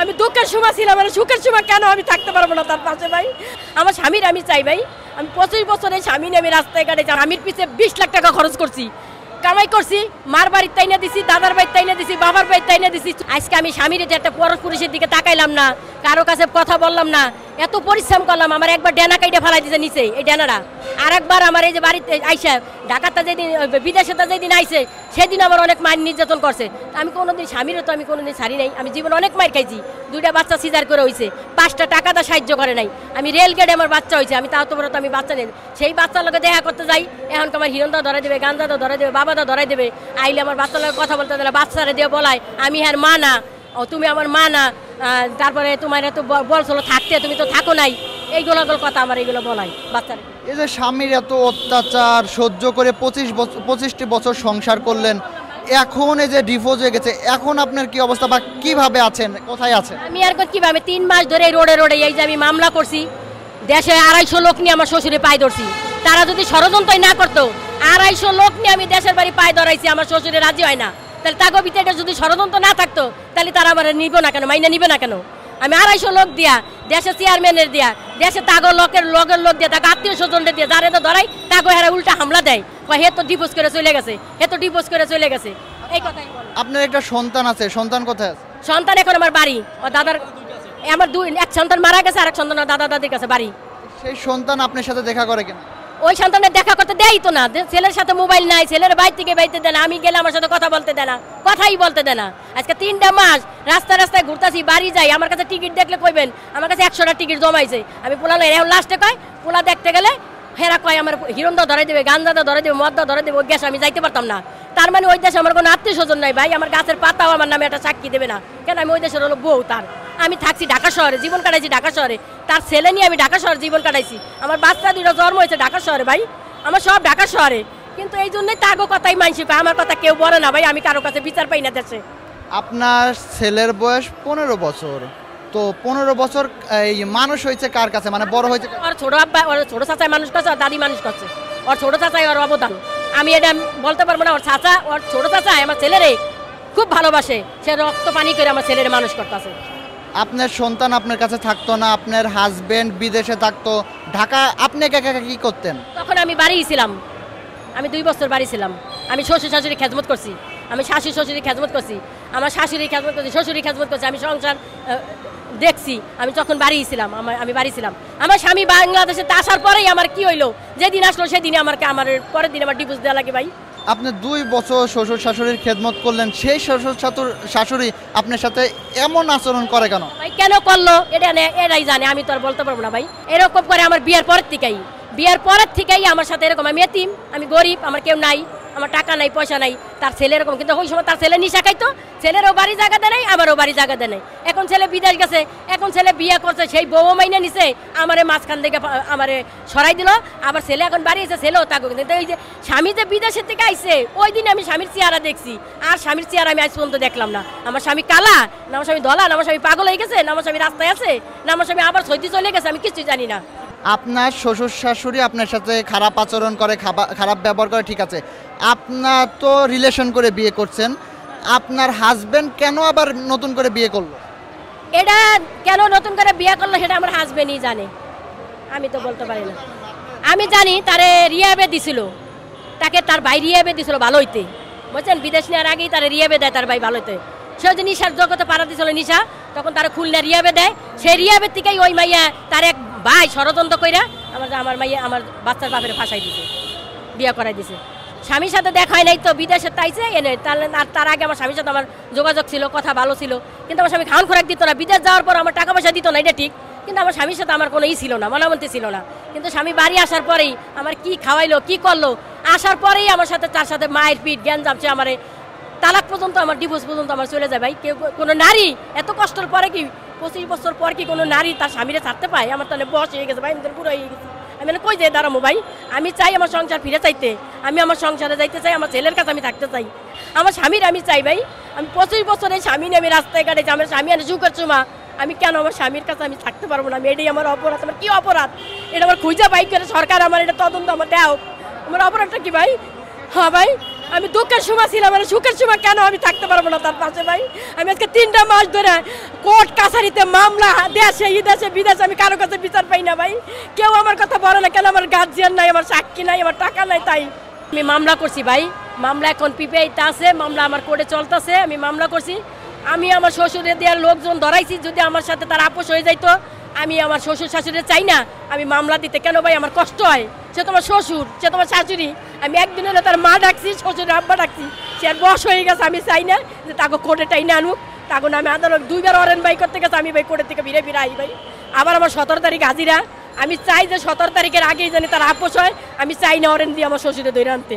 আমি দুঃখের সময় ছিলাম, সুখের সময় কেন আমি থাকতে পারবো না তার পাশে ভাই? আমার স্বামীর আমি চাই ভাই। আমি 25 বছরের স্বামী নিয়ে আমি রাস্তায় ঘাটে স্বামীর পিছে 20 লাখ টাকা খরচ করছি, কামাই করছি, মার বাড়ির তাইনা দিছি, দাদার বাড়ির তাইনা দিছি, বাবার বাড়ির তাইনা দিছি। আজকে আমি স্বামীর যে একটা পরশ পুরুষের দিকে তাকাইলাম না, কারো কাছে কথা বললাম না, এত পরিশ্রম করলাম। আমার একবার ডেনা কাইটা ফেলাই দিছে নিচে এই ডেনারা, আর একবার আমার এই যে বাড়িতে আইসা ঢাকাতে যেদিন বিদেশেতে যেদিন আইসে সেদিন আমার অনেক মায়ের নির্যাতন করছে। আমি কোনোদিন স্বামীরও তো আমি কোনোদিন ছাড়ি নাই। আমি জীবনে অনেক মায়ের খাইছি, 2টা বাচ্চা সিজার করে হয়েছে, 5টা টাকা দা সাহায্য করে নাই। আমি রেল গেটে আমার বাচ্চা হয়েছে, আমি তাও তো বড় তো আমি বাচ্চা নেই। সেই বাচ্চার লোকে দেখা করতে যাই, এখন আমার হিরণদা ধরে দেবে, গাঞ্জাদা ধরে দেবে, বাবাদা ধরে দেবে, আইলে আমার বাচ্চার লোক কথা বলতে দেয়, বাচ্চারা দিয়ে বলায় আমি হ্যাঁ মা না, ও তুমি আমার মা না, তারপরে তোমার এত বলছিল থাকতে, তুমি তো থাকো নাই, এইগুলো কথা আমার এইগুলো বলাই বাচ্চারা। এই যে স্বামীর এত অত্যাচার সহ্য করে 25টি বছর সংসার করলেন, এখন এই যে ডিভোর্স হয়ে গেছে, এখন আপনার কি অবস্থা বা কিভাবে আছেন, কোথায় আছেন? আমি আর কিভাবে 3 মাস ধরে রোডে রোডে এই যে আমি মামলা করছি, দেশে 250 লোক নিয়ে আমার শ্বশুরে পায়ে ধরছি। তারা যদি ষড়যন্ত্রই না করতো, 250 লোক নিয়ে আমি দেশের বাড়ি পায়ে ধরাইছি, আমার শ্বশুরে রাজি হয় না। তাহলে তাগো ভিতরে যদি ষড়যন্ত্র না থাকতো তাহলে তারা আমার নিব না কেন, মাইনা নিবে না কেন? আমি 250 লোক দিয়া, দেশের চেয়ারম্যানের দিয়া, দেশে তাগো লগের লোক দিয়া, তাকে আত্মীয় স্বজনদের দিয়ে, যারে তো ধরাই তাগো হেরা উল্টা হামলা দেয়, হে তো ডিভোর্স করে চলে গেছে, হে তো ডিভোর্স করে চলে গেছে, এই কথাই বলে। আপনার একটা সন্তান আছে, সন্তান কোথায় আছে? সন্তান এখন আমার বাড়ি, ও দাদার, আমার এক সন্তান মারা গেছে, আর এক সন্তান দাদা দাদির কাছে বাড়ি। সেই সন্তান আপনার সাথে দেখা করে কেন? ওই সন্তানের দেখা করতে দেয় তো না, ছেলের সাথে মোবাইল নাই, ছেলের বাইর থেকে বাইতে দেয় না, আমি গেলে আমার সাথে কথা বলতে দেয় না, কথাই বলতে দেয় না। আজকে 3টা মাস রাস্তায় রাস্তায় ঘুরতেছি, বাড়ি যাই, আমার কাছে টিকিট দেখলে কইবেন আমার কাছে 100টা টিকিট জমাইছে, আমি পোলা এখন লাস্টে কয় পোলা দেখতে গেলে হেরা কয় আমার হিরণদা ধরাই দেবে, গাঞ্জাদা ধরাই দেবে, মদদা ধরাই দেবে, ওই গ্যাস আমি যাইতে পারতাম না। তার মানে ওই দেশে আমার কোনো আত্মীয় স্বজন নাই ভাই, আমার গাছের পাতাও আমার নামে একটা সাক্ষী দেবে না কেন? আমি ওই দেশের হলো বউ তার, আমি থাকছি ঢাকা শহরে, জীবন কাটাইছি ঢাকা শহরে, তার ছেলে নিয়ে আমি ঢাকা শহরে জীবন কাটাইছি, আমার বাচ্চা 2টা জন্ম হয়েছে ঢাকা শহরে ভাই, আমার সব ঢাকা শহরে। কিন্তু এই জন্যই তাগো কথাই মানছি, আমার কথা কেউ বলে না ভাই, আমি কারো কাছে বিচার পাই না দেশে। আপনার ছেলের বয়স 15 বছর, তো 15 বছর এই মানুষ হয়েছে কার কাছে, মানে বড় হয়েছে? ওর ছোট আব্বা, ওর ছোট চাচাই মানুষ করছে, ওর দাদি মানুষ করছে, ওর ছোট চাচাই ওর অবদান। আমি এটা বলতে পারবো না, ওর চাচা, ওর ছোট চাচাই আমার ছেলেরে খুব ভালোবাসে, সে রক্ত পানি করে আমার ছেলের মানুষ করতেছে। আপনার সন্তান আপনার কাছে থাকতো না, আপনার হাজবেন্ড বিদেশে থাকতো, ঢাকা আপনি একা একা কি করতেন? তখন আমি বাড়ি ছিলাম, আমি 2 বছর বাড়ি ছিলাম, আমি শ্বশুর শাশুড়ি খেজমত করছি, আমি শাশুড়ি শ্বশুরি খেজমত করছি, আমার শাশুড়ি খেজমত করছি, শ্বশুরি খেজমত করছি, আমি সংসার দেখছি। আমি যখন বাড়ি ছিলাম, আমি বাড়ি ছিলাম, আমার স্বামী বাংলাদেশে আসার পরেই আমার কি হইলো, যেদিন আসলো সেদিনে আমার পরের দিন আমার ডিভোর্স দেওয়া লাগে ভাই। আপনি 2 বছর শ্বশুর শাশুড়ির খেদমত করলেন, সেই শ্বশুর শাশুড়ি আপনার সাথে এমন আচরণ করে কেন ভাই? কেন করলো এটাই জানে, আমি তো আর বলতে পারবো না ভাই। এরকম করে আমার বিয়ের পরের থেকেই আমার সাথে এরকম। আমি এতিম, আমি গরিব, আমার কেউ নাই, আমার টাকা নাই, পয়সা নাই, তার ছেলে এরকম। কিন্তু ওই সময় তার ছেলে নিশা খাইতো, ছেলেরও বাড়ি জায়গা দেয় নাই, আমারও বাড়ি জায়গা দেয় নাই। এখন ছেলে বিদেশ গেছে, এখন ছেলে বিয়ে করছে, সেই বউ মাইনে নিছে, আমারে মাঝখান থেকে আমারে সরাই দিল। আবার ছেলে এখন বাড়ি এসে, ছেলেও তাকে। কিন্তু এই যে স্বামী যে বিদেশের থেকে আইছে, ওই দিন আমি স্বামীর চেহারা দেখছি, আর স্বামীর চেহারা আমি আজ পর্যন্ত দেখলাম না। আমার স্বামী কালা না, আমার স্বামী ধলা না, আমার স্বামী পাগল হয়ে গেছে না, আমার স্বামী রাস্তায় আছে না, আমার স্বামী আবার সৌদি চলে গেছে, আমি কিছুই জানি না। আপনার শ্বশুর শাশুড়ি আপনার সাথে খারাপ আচরণ করে, খারাপ ব্যবহার করে, ঠিক আছে, আপনার তো রিলেশন করে বিয়ে করছেন, আপনার হাজবেন্ড কেন আবার নতুন করে বিয়ে করলো? এটা কেন নতুন করে বিয়ে করলো সেটা আমার হাজবেন্ডই জানে, আমি তো বলতে পারি না। আমি জানি তারে রিয়াবে দিছিল, তাকে তার ভাই রিয়াবে দিছিল ভালো হইতে, বুঝছেন? বিদেশ নেওয়ার আগেই তারে রিয়াবে দেয় তার ভাই ভালো হইতে। সে যে নিশার জগতে পাড়া দিছিল নিশা, তখন তারা খুলনা রিয়াবে দেয়, সেই রিয়াবের থেকেই ওই মাইয়া তার এক ভাই ষড়যন্ত্র কইরা আমার মাইয়া আমার বাচ্চার বাপের ফাঁসাই দিছে, বিয়ে করাই দিছে। স্বামীর সাথে দেখা হয় নাই তো, বিদেশে তাইছে এনে। আর তার আগে আমার স্বামীর সাথে আমার যোগাযোগ ছিল, কথা ভালো ছিল, কিন্তু আমার স্বামী খাওয়ান খোরাক দিত না। বিদেশ যাওয়ার পর আমার টাকা পয়সা দিত না, এটা ঠিক, কিন্তু আমার স্বামীর সাথে আমার কোনো ছিল না, মনামন্তি ছিল না। কিন্তু স্বামী বাড়ি আসার পরেই আমার কি খাওয়াইলো, কি করলো, আসার পরেই আমার সাথে তার সাথে মায়ের পিঠ জ্ঞান জামছে, আমার তালাক পর্যন্ত, আমার ডিভোর্স পর্যন্ত আমার চলে যায় ভাই। কেউ কোনো নারী এত কষ্টের পরে কি 25 বছর পর কি কোনো নারী তার স্বামীরে ছাড়তে পায়? আমার তাহলে বয়স হয়ে গেছে ভাই, আমি পুরো হয়ে গেছি, আমি কই যাই দাঁড়াবো ভাই? আমি চাই আমার সংসার ফিরে চাইতে, আমি আমার সংসারে যাইতে চাই, আমার ছেলের কাছে আমি থাকতে চাই, আমার স্বামীর আমি চাই ভাই। আমি 25 বছরের স্বামী নিয়ে আমি রাস্তায় কাটেছি, আমার স্বামী আনে সুখের চুমা, আমি কেন আমার স্বামীর কাছে আমি থাকতে পারবো না? আমি এটাই আমার অপরাধ। আমার কি অপরাধ? এটা আমার খুঁজা পাই করে সরকার আমার এটা তদন্ত আমার দেও, আমার অপরাধটা কি ভাই? হ্যাঁ ভাই, আমি দুঃখের সময় ছিলাম, মানে সুখের সময় কেন আমি থাকতে পারবো না তার পাশে ভাই? আমি আজকে 3টা মাস ধরে কোর্ট কাছারিতে মামলা, দেশে বিদেশে বিদেশে, আমি কারো কাছে বিচার পাই না ভাই। কেউ আমার কথা বলে না কেন? আমার গার্জিয়ান নাই, আমার সাক্ষী নাই, আমার টাকা নাই, তাই আমি মামলা করছি ভাই। মামলা এখন পিপিআইতে আছে, মামলা আমার কোর্টে চলতেছে, আমি মামলা করছি। আমি আমার শ্বশুরে দেওয়ার লোকজন ধরাইছি, যদি আমার সাথে তার আপোষ হয়ে যাইতো, আমি আমার শ্বশুর শাশুড়ি চাই না আমি মামলা দিতে। কেন ভাই? আমার কষ্ট হয়। সে তোমার শ্বশুর, সে তোমার শাশুড়ি। আমি একদিন হলে তার মা ডাকছি, শ্বশুর আব্বা ডাকছি, সে আর বয়স হয়ে গেছে। আমি চাই না যে তাকে কোর্টে টাইনে আনুক। তখন আমি আদালত 2বার অরেন ভাই করতে গেছে, আমি ভাই কোর্টের থেকে ফিরে আই ভাই। আবার আমার 17 তারিখ হাজিরা। আমি চাই যে 17 তারিখের আগেই জানি তার আপোষ হয়। আমি চাই না অরেন দিয়ে আমার শ্বশুরে ধরে আনতে।